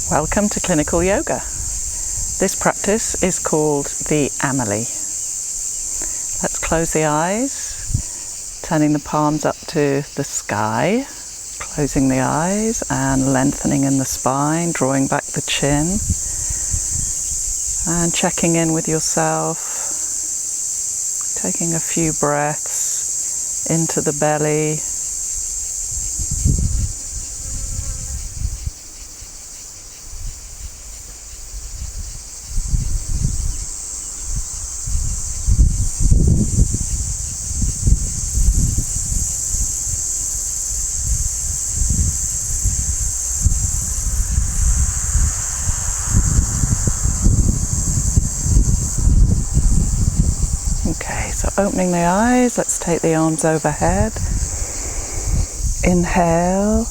Welcome to Clinical Yoga. This practice is called the Amelie. Let's close the eyes, turning the palms up to the sky, closing the eyes and lengthening in the spine, drawing back the chin, and checking in with yourself, taking a few breaths into the belly. Okay, so opening the eyes, let's take the arms overhead. Inhale.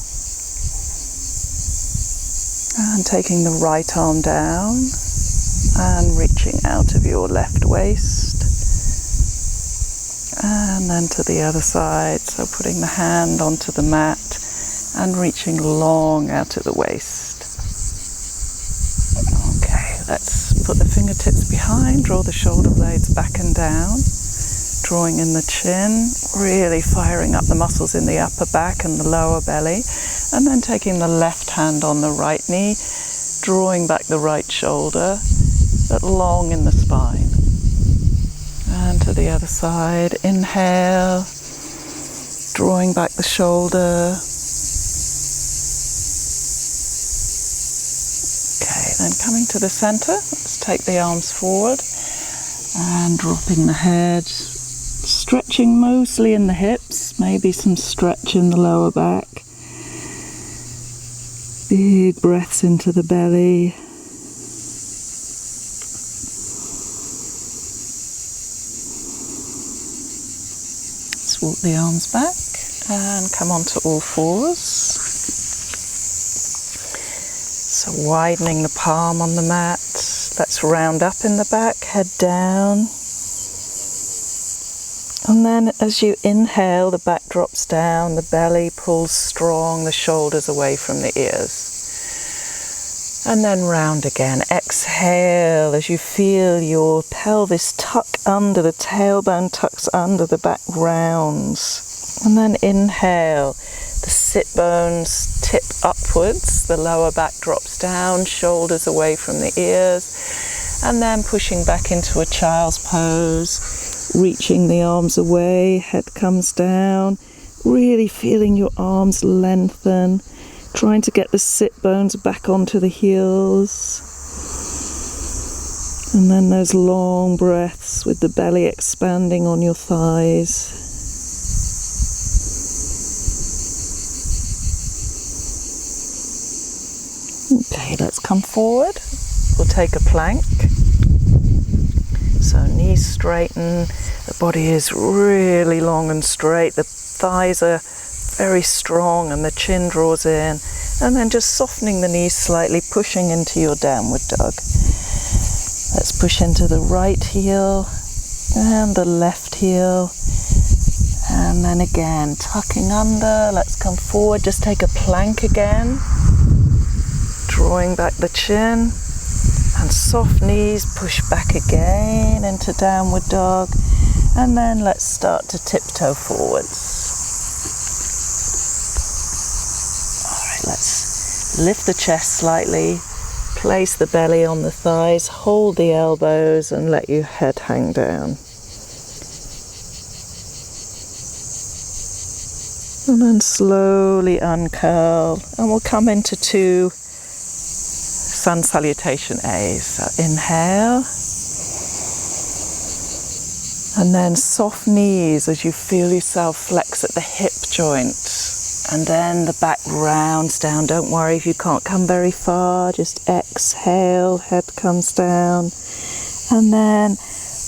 And taking the right arm down and reaching out of your left waist. And then to the other side, so putting the hand onto the mat and reaching long out of the waist. Let's put the fingertips behind, draw the shoulder blades back and down, drawing in the chin, really firing up the muscles in the upper back and the lower belly, and then taking the left hand on the right knee, drawing back the right shoulder, but long in the spine. And to the other side, inhale, drawing back the shoulder. Then coming to the center, let's take the arms forward and dropping the head, stretching mostly in the hips, maybe some stretch in the lower back. Big breaths into the belly. Let's walk the arms back and come onto all fours. So widening the palm on the mat, let's round up in the back, head down. And then as you inhale, the back drops down, the belly pulls strong, the shoulders away from the ears. And then round again. Exhale as you feel your pelvis tuck under, the tailbone tucks under, the back rounds. And then inhale. The sit bones tip upwards, the lower back drops down, shoulders away from the ears, and then pushing back into a child's pose, reaching the arms away, head comes down, really feeling your arms lengthen, trying to get the sit bones back onto the heels. And then those long breaths with the belly expanding on your thighs. Okay, let's come forward. We'll take a plank. So knees straighten, the body is really long and straight, the thighs are very strong and the chin draws in, and then just softening the knees slightly, pushing into your downward dog. Let's push into the right heel and the left heel, and then again tucking under. Let's come forward, just take a plank again. Drawing back the chin and soft knees, push back again into downward dog, and then let's start to tiptoe forwards. Alright, let's lift the chest slightly, place the belly on the thighs, hold the elbows and let your head hang down. And then slowly uncurl, and we'll come into two Sun Salutation A's. So inhale, and then soft knees as you feel yourself flex at the hip joint, and then the back rounds down. Don't worry if you can't come very far, just exhale, head comes down, and then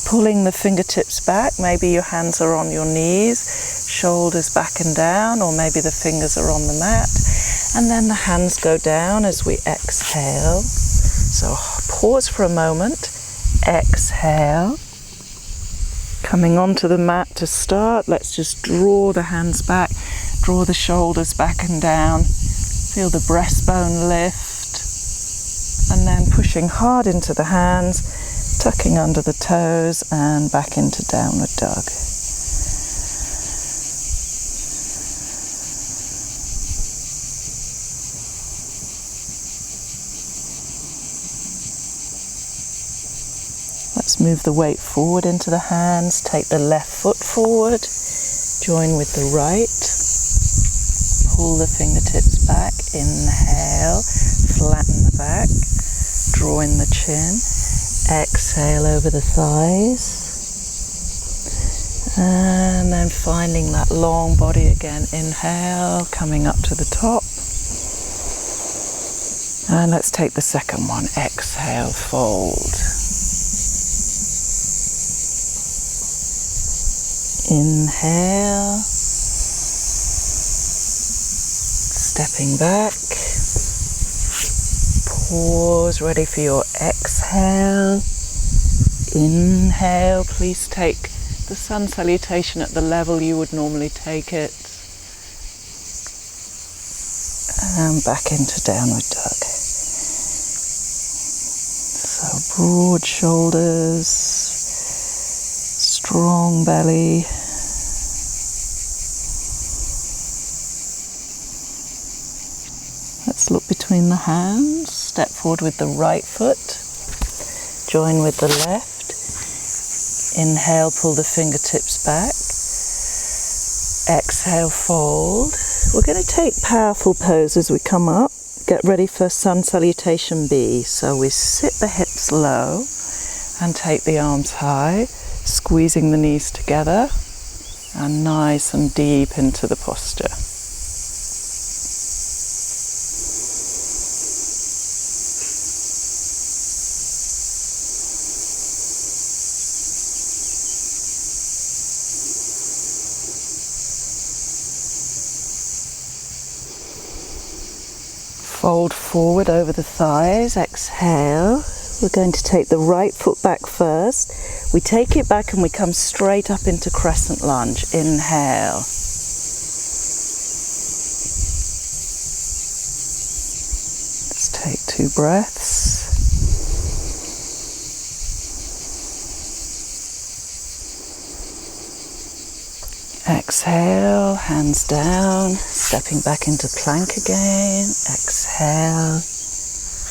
pulling the fingertips back. Maybe your hands are on your knees, shoulders back and down, or maybe the fingers are on the mat. And then the hands go down as we exhale. So pause for a moment, exhale. Coming onto the mat to start, let's just draw the hands back, draw the shoulders back and down. Feel the breastbone lift. And then pushing hard into the hands, tucking under the toes and back into downward dog. Let's move the weight forward into the hands, take the left foot forward, join with the right, pull the fingertips back, inhale, flatten the back, draw in the chin, exhale over the thighs, and then finding that long body again, inhale, coming up to the top, and let's take the second one, exhale, fold. Inhale, stepping back, pause, ready for your exhale. Inhale, please take the sun salutation at the level you would normally take it, and back into downward dog. So broad shoulders, strong belly. Let's look between the hands, step forward with the right foot, join with the left, inhale, pull the fingertips back, exhale, fold. We're going to take powerful pose as we come up, get ready for sun salutation B. So we sit the hips low and take the arms high, squeezing the knees together and nice and deep into the posture. Fold forward over the thighs, exhale. We're going to take the right foot back first. We take it back and we come straight up into crescent lunge. Inhale. Let's take 2 breaths. Exhale, hands down, stepping back into plank again. Exhale,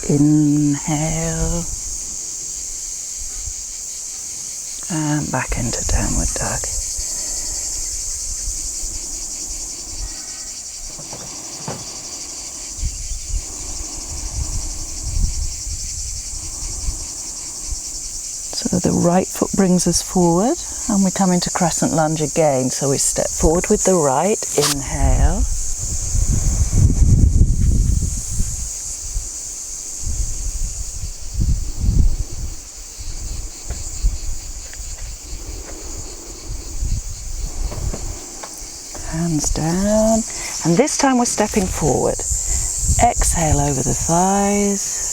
inhale, and back into downward dog. So the right foot brings us forward and we come into crescent lunge again. So we step forward with the right, inhale. Hands down. And this time we're stepping forward. Exhale over the thighs.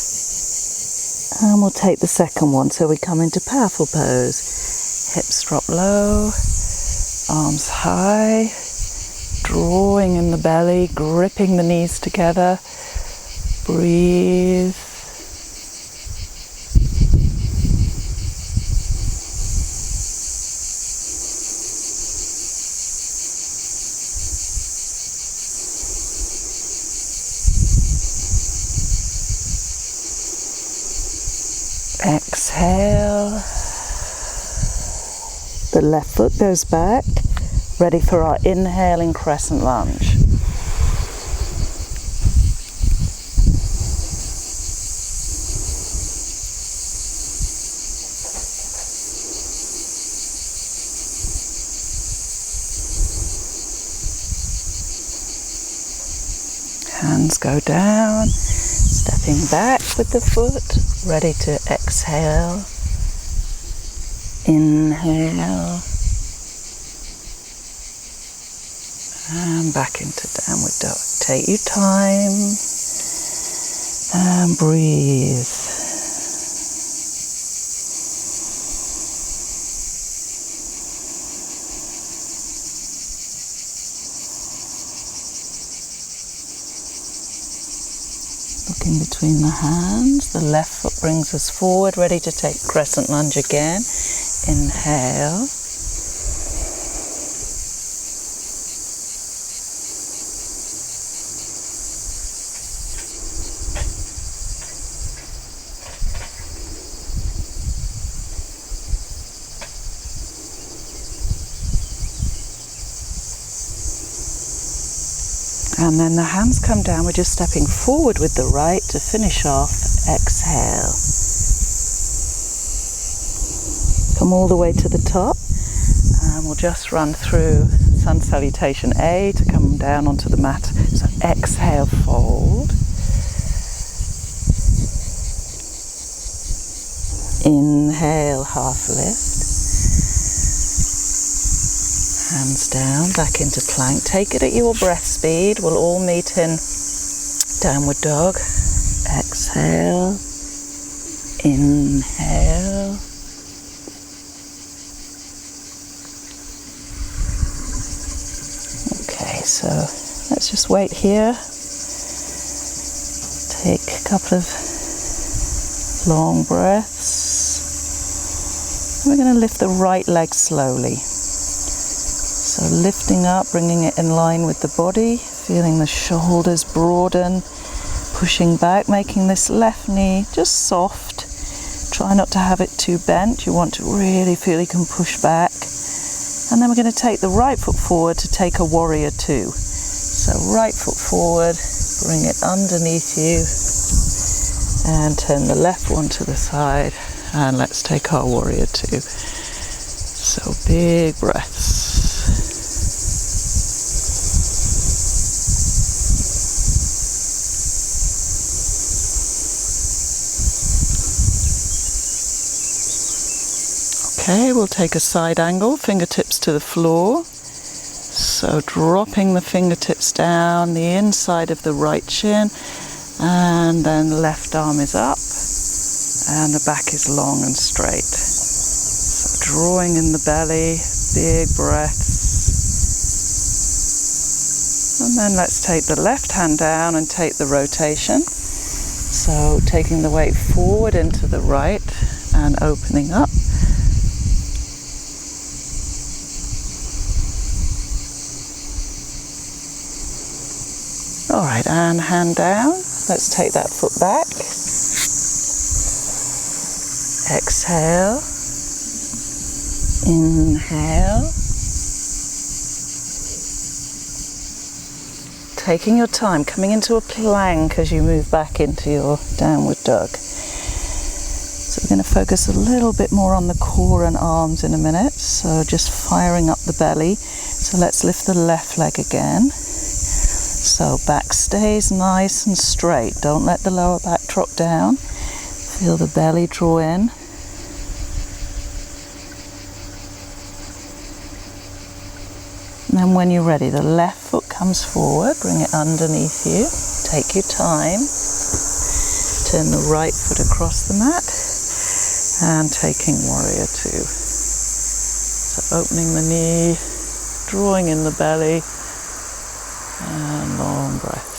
And we'll take the second one, so we come into powerful pose. Hips drop low, arms high, drawing in the belly, gripping the knees together. Breathe. Exhale. The left foot goes back, ready for our inhaling crescent lunge. Hands go down, stepping back with the foot, ready to exhale. Inhale. And back into downward dog. Take your time and breathe. Looking between the hands. The left foot brings us forward, ready to take crescent lunge again. Inhale. And then the hands come down, we're just stepping forward with the right to finish off. Exhale. Come all the way to the top, and we'll just run through Sun Salutation A to come down onto the mat. So exhale, fold. Inhale, half lift. Hands down, back into plank. Take it at your breath speed. We'll all meet in downward dog. Exhale. Inhale. Okay, so let's just wait here. Take a couple of long breaths. We're going to lift the right leg slowly. So lifting up, bringing it in line with the body, feeling the shoulders broaden, pushing back, making this left knee just soft. Try not to have it too bent. You want to really feel you can push back. And then we're going to take the right foot forward to take a warrior two. So right foot forward, bring it underneath you, and turn the left one to the side. And let's take our warrior two. So big breaths. Okay, we'll take a side angle, fingertips to the floor. So dropping the fingertips down the inside of the right shin, and then the left arm is up and the back is long and straight. So drawing in the belly, big breaths. And then let's take the left hand down and take the rotation. So taking the weight forward into the right and opening up. All right, and hand down. Let's take that foot back. Exhale. Inhale. Taking your time, coming into a plank as you move back into your downward dog. So we're going to focus a little bit more on the core and arms in a minute. So just firing up the belly. So let's lift the left leg again. So back stays nice and straight. Don't let the lower back drop down. Feel the belly draw in. And then when you're ready, the left foot comes forward. Bring it underneath you. Take your time. Turn the right foot across the mat. And taking warrior two. So opening the knee, drawing in the belly. And long breath.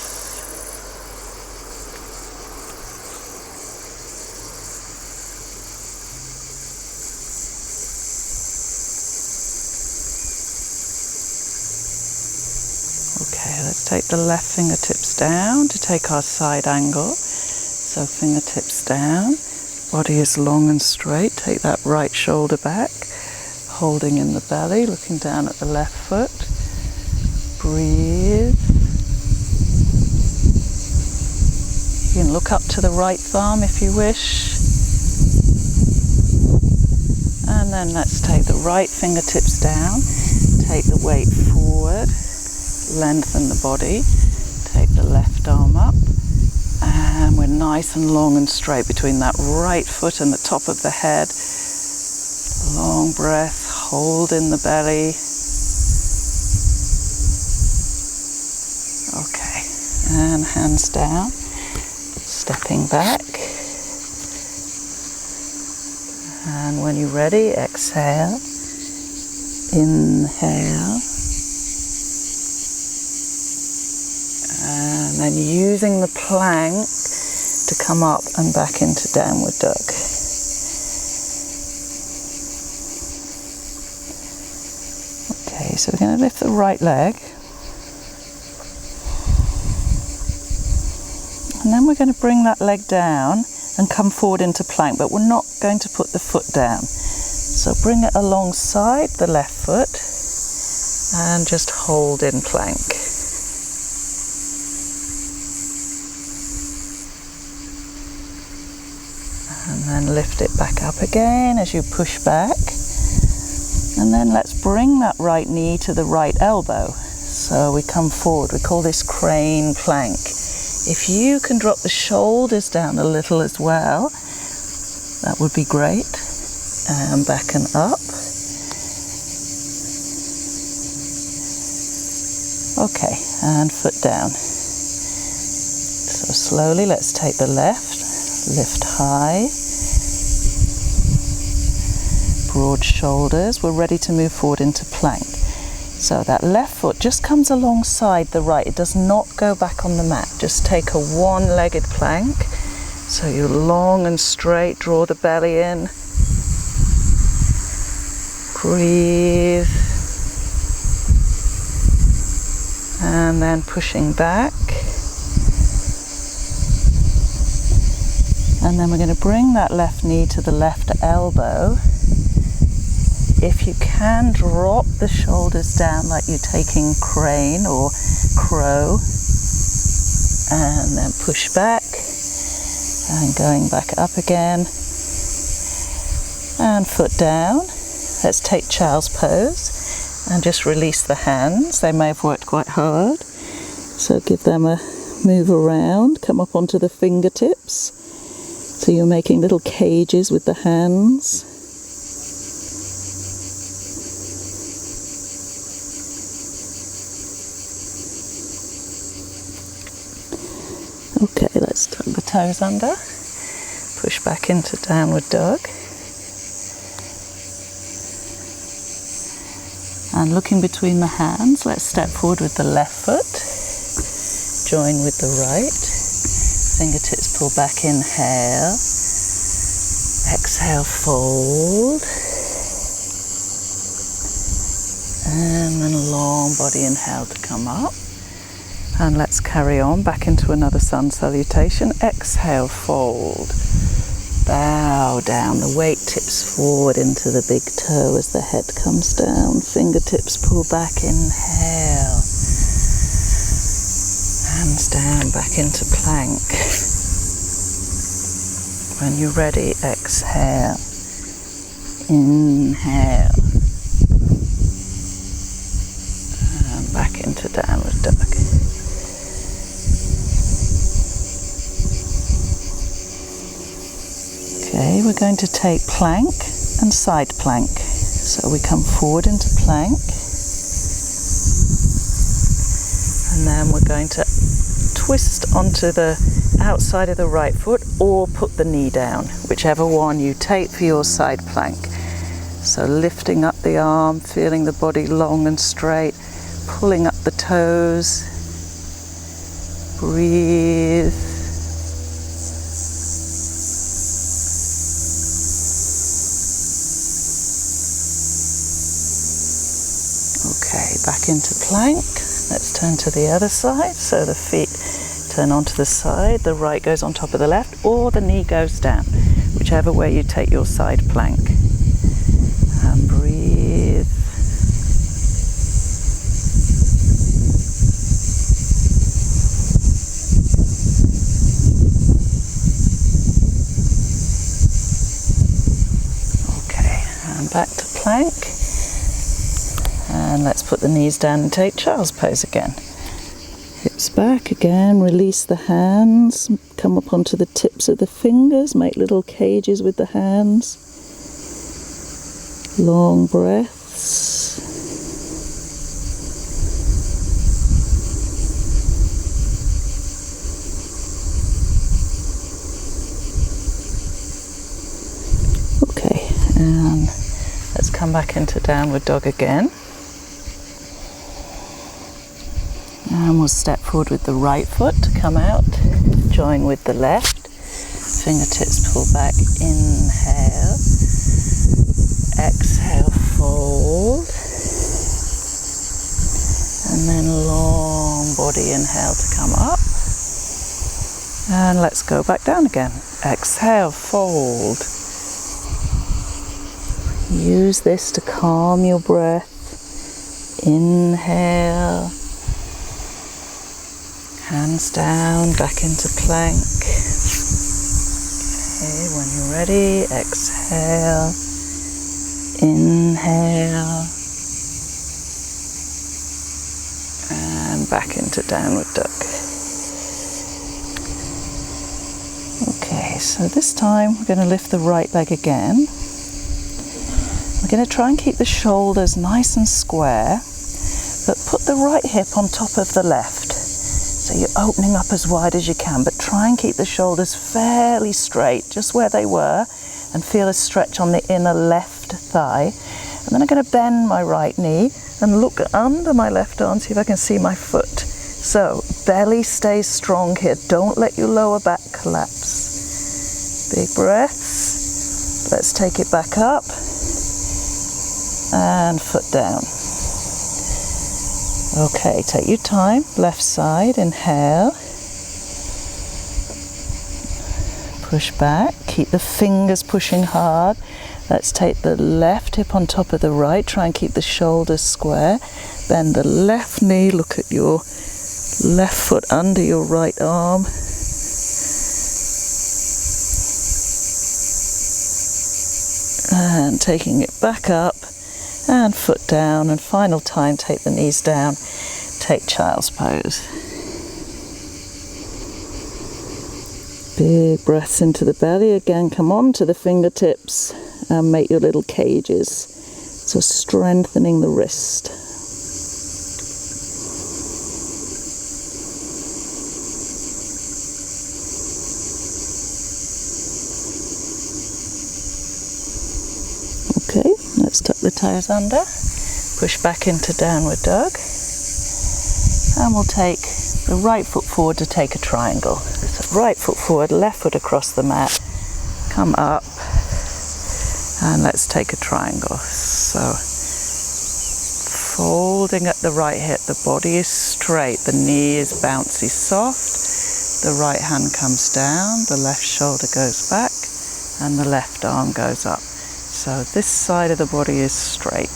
Okay, let's take the left fingertips down to take our side angle. So fingertips down, body is long and straight. Take that right shoulder back, holding in the belly, looking down at the left foot. Breathe. You can look up to the right thumb if you wish. And then let's take the right fingertips down. Take the weight forward. Lengthen the body. Take the left arm up. And we're nice and long and straight between that right foot and the top of the head. Long breath. Hold in the belly. Okay, and hands down, stepping back, and when you're ready, exhale, inhale, and then using the plank to come up and back into downward dog. Okay, so we're going to lift the right leg. And then we're going to bring that leg down and come forward into plank, but we're not going to put the foot down. So bring it alongside the left foot and just hold in plank. And then lift it back up again as you push back. And then let's bring that right knee to the right elbow. So we come forward, we call this crane plank. If you can drop the shoulders down a little as well, that would be great. And back and up. Okay, and foot down. So slowly let's take the left, lift high. Broad shoulders, we're ready to move forward into plank. So that left foot just comes alongside the right, it does not go back on the mat. Just take a one-legged plank. So you're long and straight, draw the belly in. Breathe. And then pushing back. And then we're going to bring that left knee to the left elbow. If you can, drop the shoulders down like you're taking crane or crow. And then push back. And going back up again. And foot down. Let's take child's pose. And just release the hands. They may have worked quite hard. So give them a move around. Come up onto the fingertips. So you're making little cages with the hands. Okay, let's tuck the toes under, push back into downward dog. And looking between the hands, let's step forward with the left foot, join with the right, fingertips pull back, inhale, exhale, fold, and then a long body inhale to come up. And let's carry on back into another sun salutation. Exhale, fold. Bow down, the weight tips forward into the big toe as the head comes down. Fingertips pull back, inhale. Hands down, back into plank. When you're ready, exhale. Inhale. And back into downward dog. Okay, we're going to take plank and side plank. So we come forward into plank. And then we're going to twist onto the outside of the right foot or put the knee down, whichever one you take for your side plank. So lifting up the arm, feeling the body long and straight, pulling up the toes. Breathe. Okay, back into plank. Let's turn to the other side. So the feet turn onto the side, the right goes on top of the left, or the knee goes down, whichever way you take your side plank. And breathe. Okay, and back to plank. And let's put the knees down and take child's pose again. Hips back again, release the hands, come up onto the tips of the fingers, make little cages with the hands. Long breaths. Okay, and let's come back into downward dog again. And we'll step forward with the right foot to come out, join with the left. fingertips pull back, inhale, exhale, fold, and then long body inhale to come up, and let's go back down again. Exhale, fold. Use this to calm your breath. Inhale, hands down, back into plank. Okay, when you're ready, exhale, inhale, and back into downward dog. Okay, so this time we're going to lift the right leg again. We're going to try and keep the shoulders nice and square, but put the right hip on top of the left. So you're opening up as wide as you can, but try and keep the shoulders fairly straight, just where they were, and feel a stretch on the inner left thigh. And then I'm going to bend my right knee and look under my left arm, see if I can see my foot. So belly stays strong here. Don't let your lower back collapse. Big breaths. Let's take it back up. And foot down. Okay, take your time. Left side, inhale. Push back. Keep the fingers pushing hard. Let's take the left hip on top of the right. Try and keep the shoulders square. Bend the left knee. Look at your left foot under your right arm. And taking it back up. And foot down, and final time, take the knees down, take child's pose. Big breaths into the belly. Again, come on to the fingertips and make your little cages. So strengthening the wrist. Okay, let's tuck the toes under, push back into downward dog, and we'll take the right foot forward to take a triangle. So right foot forward, left foot across the mat, come up, and let's take a triangle. So folding at the right hip, the body is straight, the knee is bouncy soft, the right hand comes down, the left shoulder goes back, and the left arm goes up. So this side of the body is straight.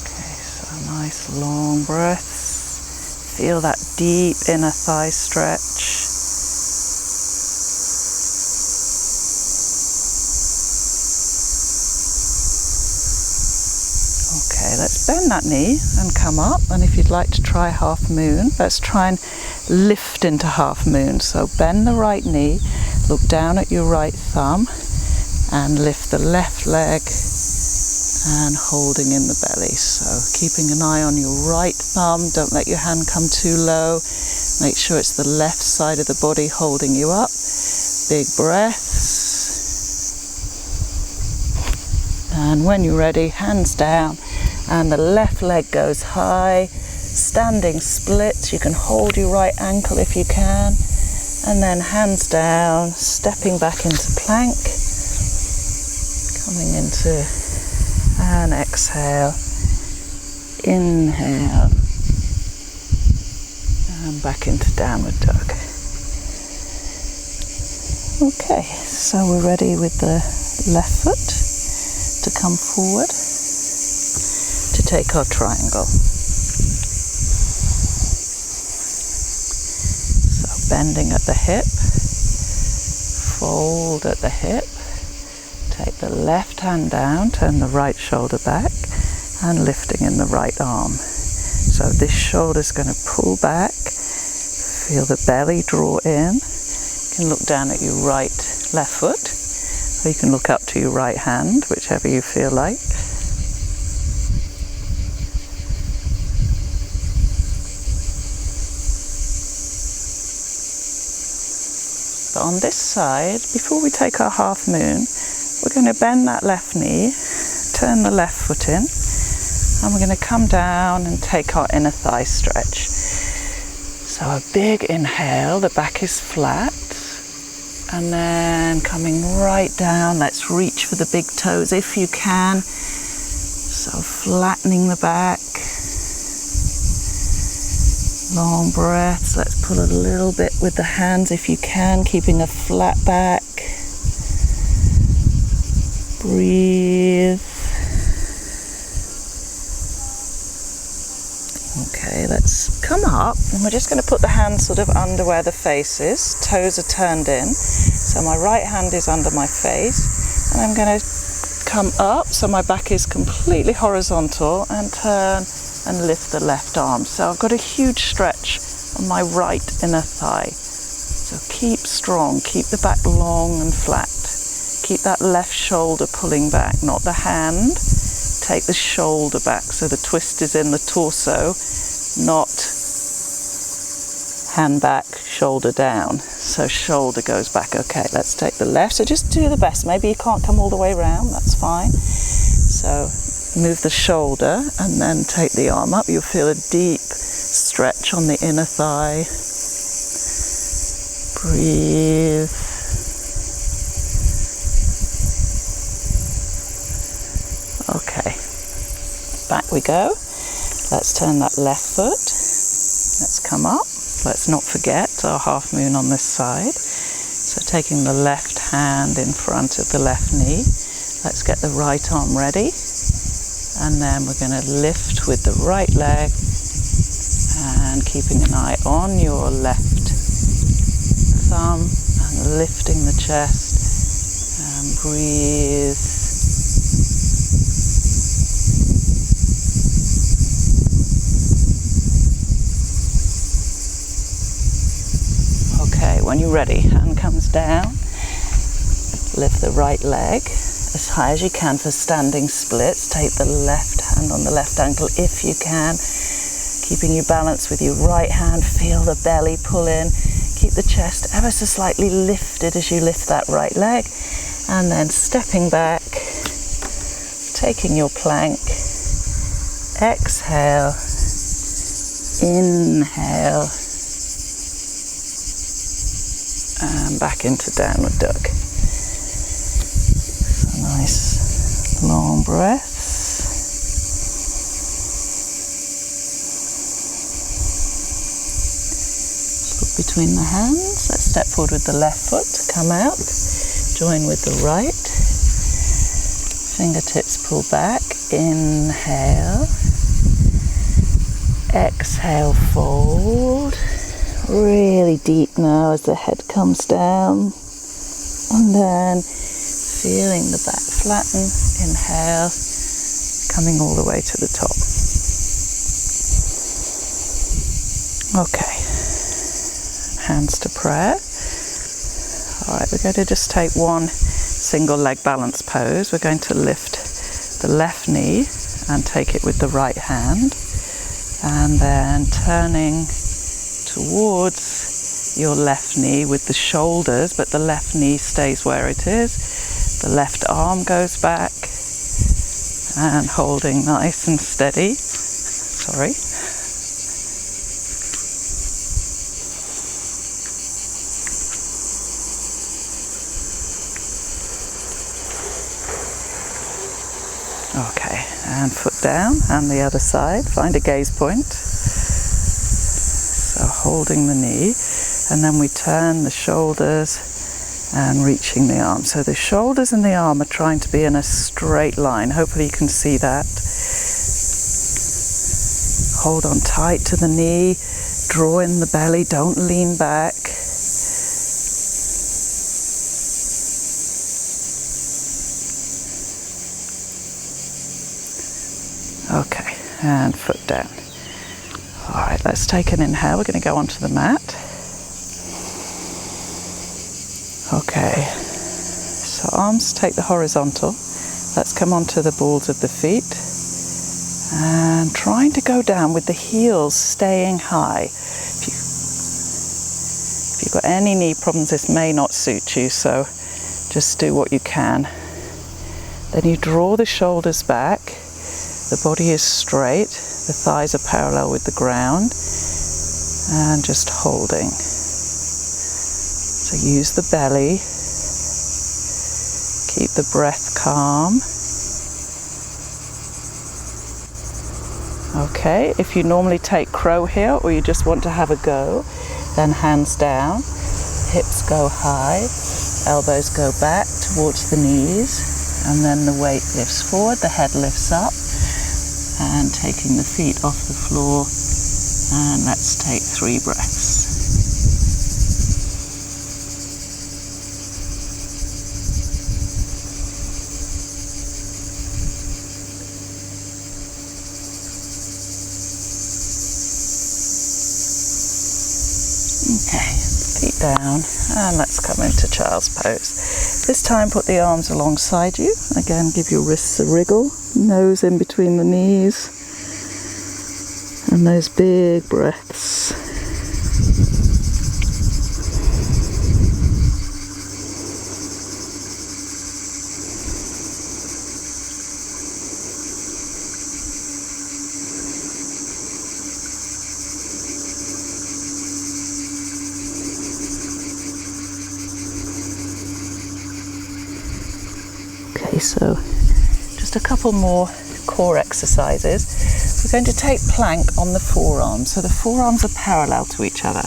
Okay, so nice long breaths. Feel that deep inner thigh stretch. Okay, let's bend that knee and come up. And if you'd like to try half moon, let's try and lift into half moon. So bend the right knee, look down at your right thumb, and lift the left leg and holding in the belly. So keeping an eye on your right thumb, don't let your hand come too low. Make sure it's the left side of the body holding you up. Big breaths. And when you're ready, hands down, and the left leg goes high, standing split. You can hold your right ankle if you can, and then hands down, stepping back into plank. Coming into and exhale, inhale, and back into downward dog. Okay, so we're ready with the left foot to come forward to take our triangle. So bending at the hip, fold at the hip. Take the left hand down, turn the right shoulder back, and lifting in the right arm. So this shoulder's going to pull back, feel the belly draw in. You can look down at your left foot, or you can look up to your right hand, whichever you feel like. But on this side, before we take our half moon, we're going to bend that left knee, turn the left foot in, and we're going to come down and take our inner thigh stretch. So a big inhale, the back is flat, And then coming right down, let's reach for the big toes if you can. So flattening the back. Long breaths. Let's pull a little bit with the hands if you can, keeping a flat back. Breathe. Okay, let's come up, and we're just going to put the hands sort of under where the face is. Toes are turned in. So my right hand is under my face, and I'm going to come up so my back is completely horizontal, and turn and lift the left arm. So I've got a huge stretch on my right inner thigh. So keep strong, keep the back long and flat. Keep that left shoulder pulling back, not the hand. Take the shoulder back so the twist is in the torso, not hand back, shoulder down. So shoulder goes back. Okay, let's take the left. So just do the best. Maybe you can't come all the way around, that's fine. So move the shoulder and then take the arm up. You'll feel a deep stretch on the inner thigh. Breathe. Okay, back we go. Let's turn that left foot. Let's come up. Let's not forget our half moon on this side. So taking the left hand in front of the left knee. Let's get the right arm ready. And then we're going to lift with the right leg and keeping an eye on your left thumb and lifting the chest and breathe. Okay, when you're ready, hand comes down, lift the right leg as high as you can for standing splits. Take the left hand on the left ankle if you can, keeping you balanced with your right hand. Feel the belly pull in. Keep the chest ever so slightly lifted as you lift that right leg. And then stepping back, taking your plank. Exhale, inhale, and back into downward dog. Nice long breaths. Just look between the hands. Let's step forward with the left foot, come out, join with the right. Fingertips pull back, inhale, exhale, fold. Really deep now as the head comes down. And then feeling the back flatten, inhale, coming all the way to the top. Okay, hands to prayer. All right, we're going to just take one single leg balance pose. We're going to lift the left knee and take it with the right hand, and then turning towards your left knee with the shoulders, but the left knee stays where it is. The left arm goes back and holding nice and steady. Sorry. Okay, and foot down, and the other side. Find a gaze point. So holding the knee, and then we turn the shoulders and reaching the arm. So the shoulders and the arm are trying to be in a straight line. Hopefully you can see that. Hold on tight to the knee, draw in the belly, don't lean back. Okay, and foot down. All right, let's take an inhale. We're going to go onto the mat. Okay, so arms take the horizontal. Let's come onto the balls of the feet. And trying to go down with the heels staying high. If you've got any knee problems, this may not suit you, so just do what you can. Then you draw the shoulders back. The body is straight, the thighs are parallel with the ground, and just holding. So use the belly. Keep the breath calm. Okay, if you normally take crow here or you just want to have a go, then hands down, hips go high, elbows go back towards the knees, and then the weight lifts forward, the head lifts up, and taking the feet off the floor, and let's take 3 breaths. Okay, feet down, and let's come into child's pose. This time put the arms alongside you. Again, give your wrists a wriggle, nose in between the knees, and those big breaths. Okay, so just a couple more core exercises. We're going to take plank on the forearms. So the forearms are parallel to each other.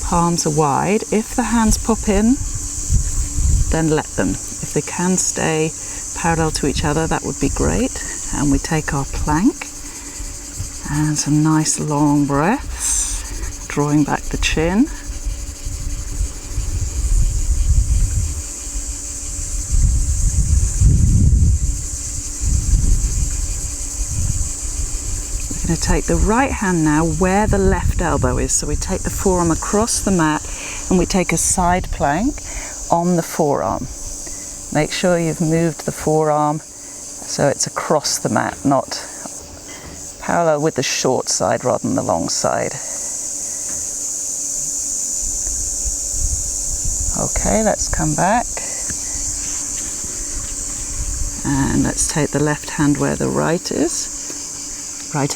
Palms are wide. If the hands pop in, then let them. If they can stay parallel to each other, that would be great. And we take our plank and some nice long breaths, drawing back the chin. We're going to take the right hand now where the left elbow is. So we take the forearm across the mat and we take a side plank on the forearm. Make sure you've moved the forearm so it's across the mat, not parallel with the short side rather than the long side. Okay, let's come back. And let's take the left hand where the right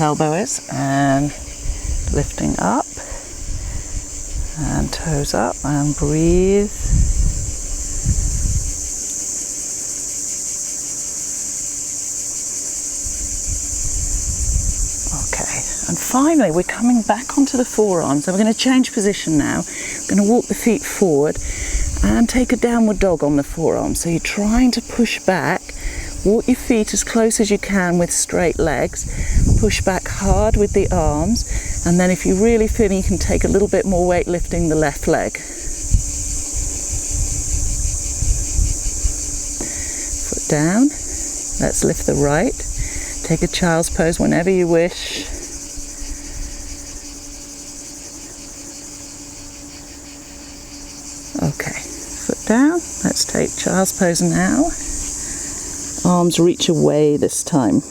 elbow is, and lifting up and toes up, and breathe. Okay, and finally we're coming back onto the forearms. So we're going to change position now. We're going to walk the feet forward and take a downward dog on the forearm. So you're trying to push back. Walk your feet as close as you can with straight legs. Push back hard with the arms, and then if you really feel, you can take a little bit more weight lifting the left leg. Foot down. Let's lift the right. Take a child's pose whenever you wish. Okay, foot down. Let's take child's pose now. Arms reach away this time.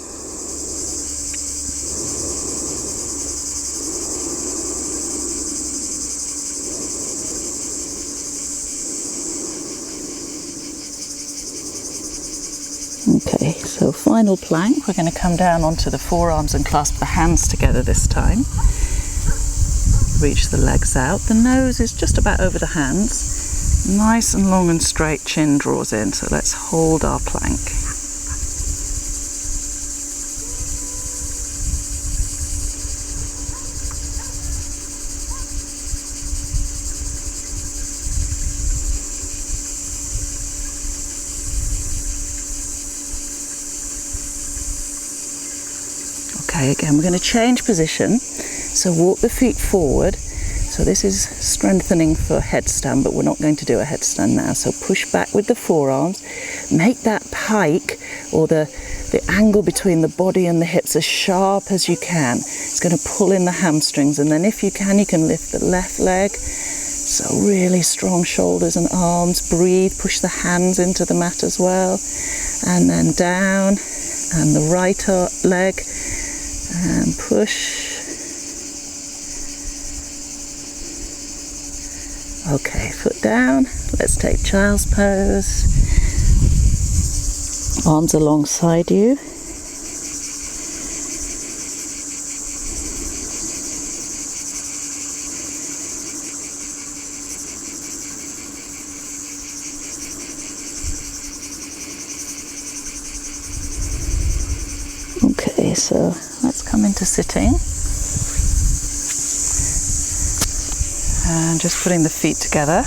Okay, so final plank. We're going to come down onto the forearms and clasp the hands together this time. Reach the legs out. The nose is just about over the hands. Nice and long and straight, chin draws in. So let's hold our plank. Okay, again, we're going to change position. So walk the feet forward. So this is strengthening for headstand, but we're not going to do a headstand now. So push back with the forearms. Make that pike, or the angle between the body and the hips, as sharp as you can. It's going to pull in the hamstrings, and then if you can lift the left leg. So really strong shoulders and arms. Breathe, push the hands into the mat as well. And then down, and the right leg. And push. Okay, foot down. Let's take child's pose. Arms alongside you. so let's come into sitting. And just putting the feet together.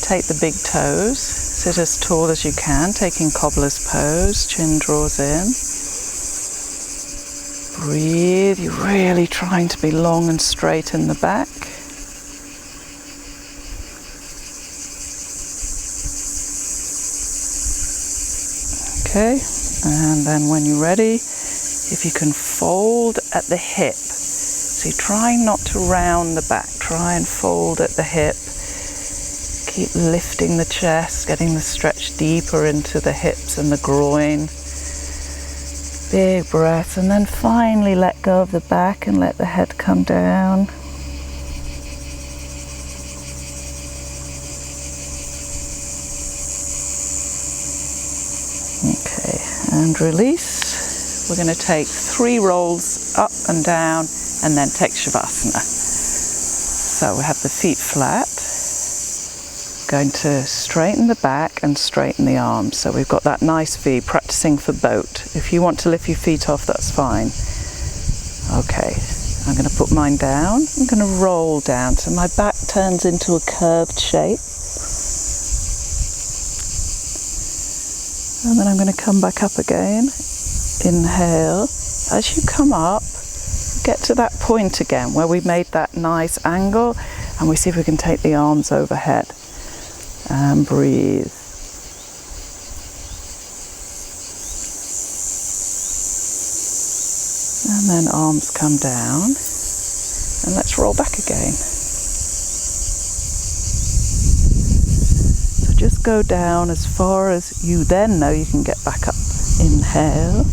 Take the big toes, sit as tall as you can, taking cobbler's pose, chin draws in. Breathe, you're really trying to be long and straight in the back. Okay, and then when you're ready, if you can fold at the hip. So you're trying not to round the back, try and fold at the hip. Keep lifting the chest, getting the stretch deeper into the hips and the groin. Big breath, and then finally let go of the back and let the head come down. Okay, and release. We're going to take 3 rolls up and down and then take Shavasana. So we have the feet flat. Going to straighten the back and straighten the arms. So we've got that nice V, practicing for boat. If you want to lift your feet off, that's fine. Okay, I'm going to put mine down. I'm going to roll down so my back turns into a curved shape. And then I'm going to come back up again. Inhale. As you come up, get to that point again where we made that nice angle, and we see if we can take the arms overhead. And breathe. And then arms come down. And let's roll back again. So just go down as far as you then know you can get back up. Inhale.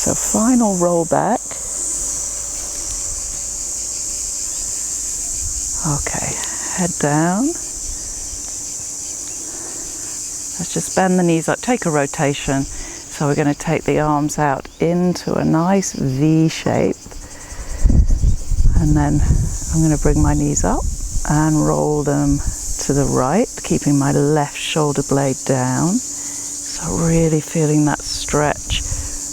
So final roll back. Okay, head down. Let's just bend the knees up, take a rotation. So we're going to take the arms out into a nice V shape. And then I'm going to bring my knees up and roll them to the right, keeping my left shoulder blade down. So really feeling that stretch.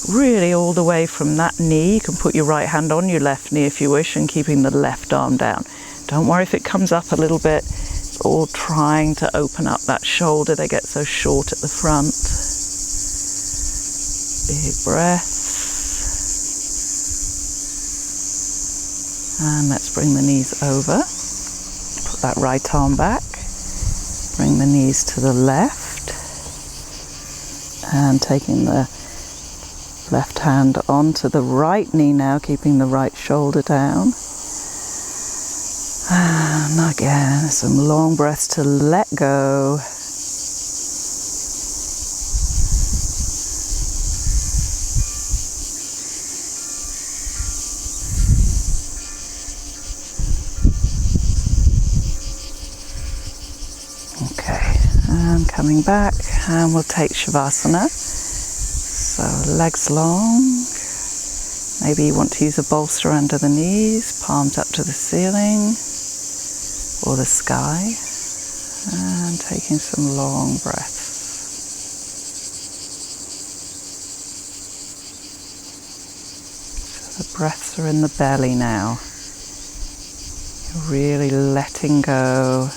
Really all the way from that knee. You can put your right hand on your left knee if you wish, and keeping the left arm down. Don't worry if it comes up a little bit. It's all trying to open up that shoulder. They get so short at the front. Big breath. And let's bring the knees over. Put that right arm back. Bring the knees to the left. And taking the left hand onto the right knee now, keeping the right shoulder down. And again, some long breaths to let go. Okay, and coming back, and we'll take Shavasana. So legs long, maybe you want to use a bolster under the knees, palms up to the ceiling or the sky, and taking some long breaths. So the breaths are in the belly now. You're really letting go.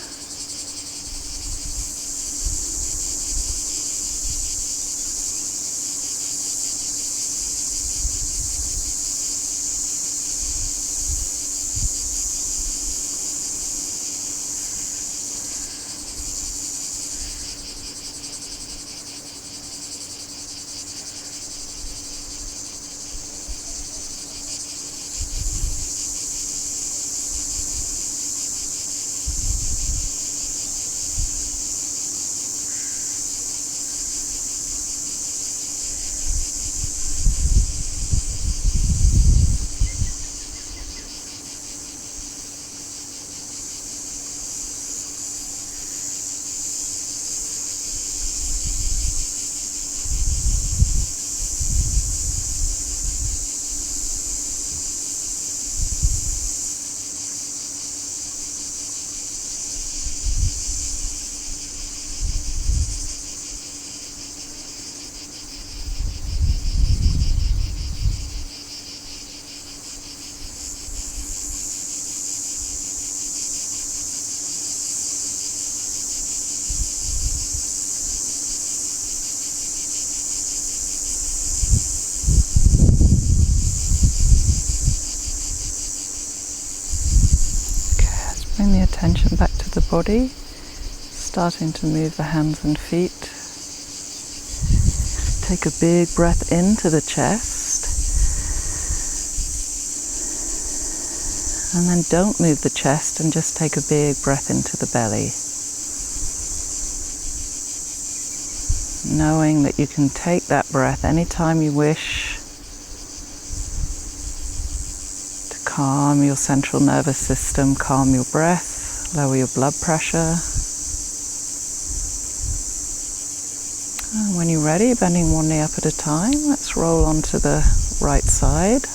attention back to the body, starting to move the hands and feet. Take a big breath into the chest, and then don't move the chest and just take a big breath into the belly. Knowing that you can take that breath anytime you wish to calm your central nervous system, calm your breath, lower your blood pressure. And when you're ready, bending one knee up at a time, let's roll onto the right side.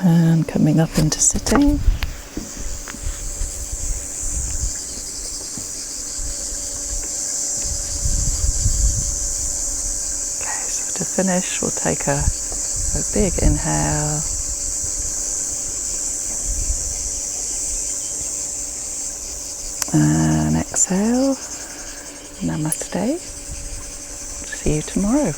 And coming up into sitting. Okay, so to finish, we'll take a big inhale. And exhale. Namaste. See you tomorrow.